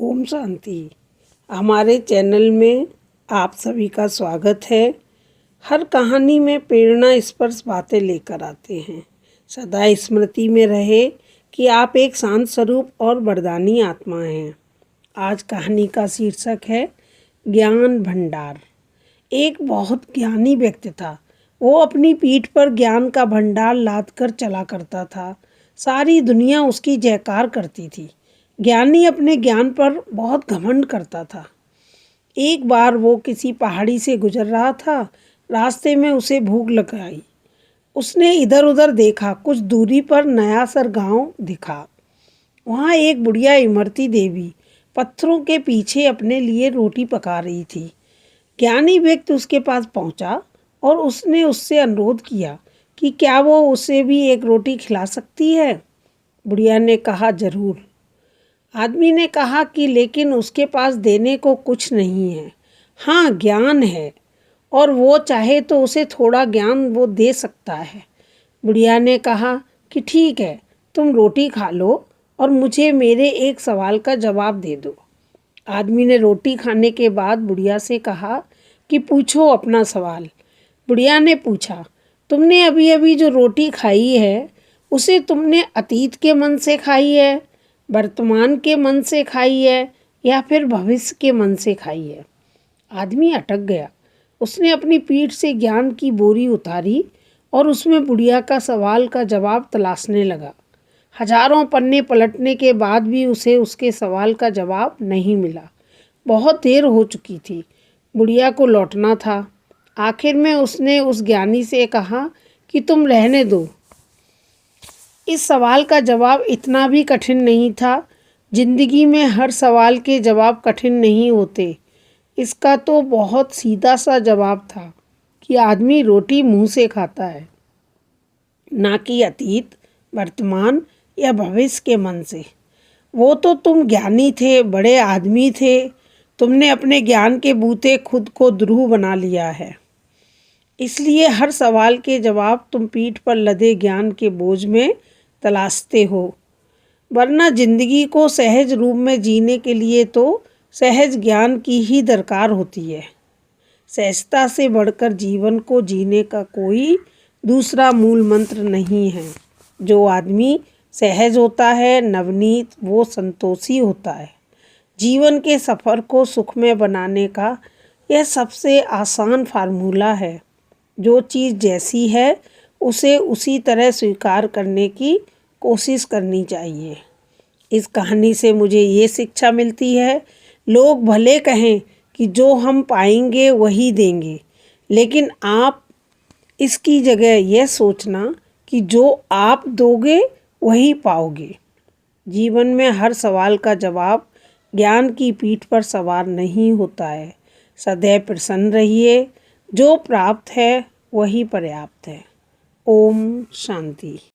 ओम शांति। हमारे चैनल में आप सभी का स्वागत है। हर कहानी में प्रेरणा स्पर्श बातें लेकर आते हैं। सदा स्मृति में रहे कि आप एक शांत स्वरूप और वरदानी आत्मा हैं। आज कहानी का शीर्षक है ज्ञान भंडार। एक बहुत ज्ञानी व्यक्ति था। वो अपनी पीठ पर ज्ञान का भंडार लाद कर चला करता था। सारी दुनिया उसकी जयकार करती थी। ज्ञानी अपने ज्ञान पर बहुत घमंड करता था। एक बार वो किसी पहाड़ी से गुजर रहा था। रास्ते में उसे भूख लग आई। उसने इधर उधर देखा। कुछ दूरी पर नया सर गांव दिखा। वहाँ एक बुढ़िया इमरती देवी पत्थरों के पीछे अपने लिए रोटी पका रही थी। ज्ञानी व्यक्ति उसके पास पहुंचा और उसने उससे अनुरोध किया कि क्या वो उसे भी एक रोटी खिला सकती है। बुढ़िया ने कहा, जरूर। आदमी ने कहा कि लेकिन उसके पास देने को कुछ नहीं है। हाँ, ज्ञान है और वो चाहे तो उसे थोड़ा ज्ञान वो दे सकता है। बुढ़िया ने कहा कि ठीक है, तुम रोटी खा लो और मुझे मेरे एक सवाल का जवाब दे दो। आदमी ने रोटी खाने के बाद बुढ़िया से कहा कि पूछो अपना सवाल। बुढ़िया ने पूछा, तुमने अभी अभी जो रोटी खाई है उसे तुमने अतीत के मन से खाई है, वर्तमान के मन से खाई है या फिर भविष्य के मन से खाई है? आदमी अटक गया। उसने अपनी पीठ से ज्ञान की बोरी उतारी और उसमें बुढ़िया का सवाल का जवाब तलाशने लगा। हजारों पन्ने पलटने के बाद भी उसे उसके सवाल का जवाब नहीं मिला। बहुत देर हो चुकी थी। बुढ़िया को लौटना था। आखिर में उसने उस ज्ञानी से कहा कि तुम रहने दो। इस सवाल का जवाब इतना भी कठिन नहीं था। जिंदगी में हर सवाल के जवाब कठिन नहीं होते। इसका तो बहुत सीधा सा जवाब था कि आदमी रोटी मुंह से खाता है, ना कि अतीत, वर्तमान या भविष्य के मन से। वो तो तुम ज्ञानी थे, बड़े आदमी थे। तुमने अपने ज्ञान के बूते खुद को ध्रुव बना लिया है। इसलिए हर सवाल के जवाब तुम पीठ पर लदे ज्ञान के बोझ में तलाशते हो। वरना जिंदगी को सहज रूप में जीने के लिए तो सहज ज्ञान की ही दरकार होती है। सहजता से बढ़कर जीवन को जीने का कोई दूसरा मूल मंत्र नहीं है। जो आदमी सहज होता है, नवनीत, वो संतोषी होता है। जीवन के सफ़र को सुखमय बनाने का यह सबसे आसान फार्मूला है। जो चीज़ जैसी है उसे उसी तरह स्वीकार करने की कोशिश करनी चाहिए। इस कहानी से मुझे ये शिक्षा मिलती है, लोग भले कहें कि जो हम पाएंगे वही देंगे, लेकिन आप इसकी जगह यह सोचना कि जो आप दोगे वही पाओगे। जीवन में हर सवाल का जवाब ज्ञान की पीठ पर सवार नहीं होता है। सदैव प्रसन्न रहिए। जो प्राप्त है वही पर्याप्त है। ओम शांति।